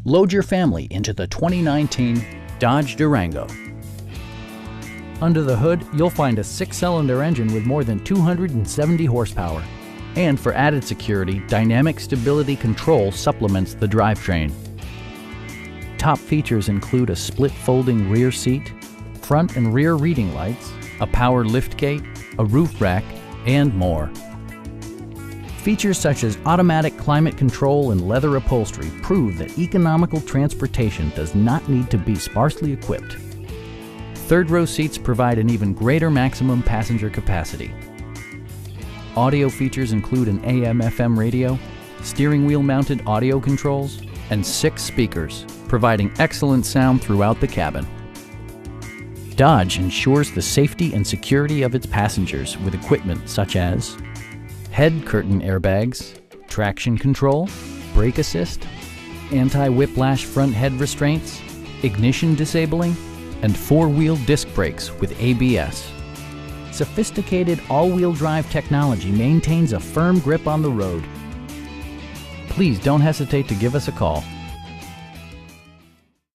Load your family into the 2019 Dodge Durango. Under the hood, you'll find a 6-cylinder engine with more than 270 horsepower. And for added security, dynamic stability control supplements the drivetrain. Top features include a split folding rear seat, front and rear reading lights, a power liftgate, a roof rack, and more. Features such as automatic climate control and leather upholstery prove that economical transportation does not need to be sparsely equipped. Third-row seats provide an even greater maximum passenger capacity. Audio features include an AM/FM radio, steering wheel mounted audio controls, and 6 speakers, providing excellent sound throughout the cabin. Dodge ensures the safety and security of its passengers with equipment such as head curtain airbags, traction control, brake assist, anti-whiplash front head restraints, ignition disabling, and 4-wheel disc brakes with ABS. Sophisticated all-wheel drive technology maintains a firm grip on the road. Please don't hesitate to give us a call.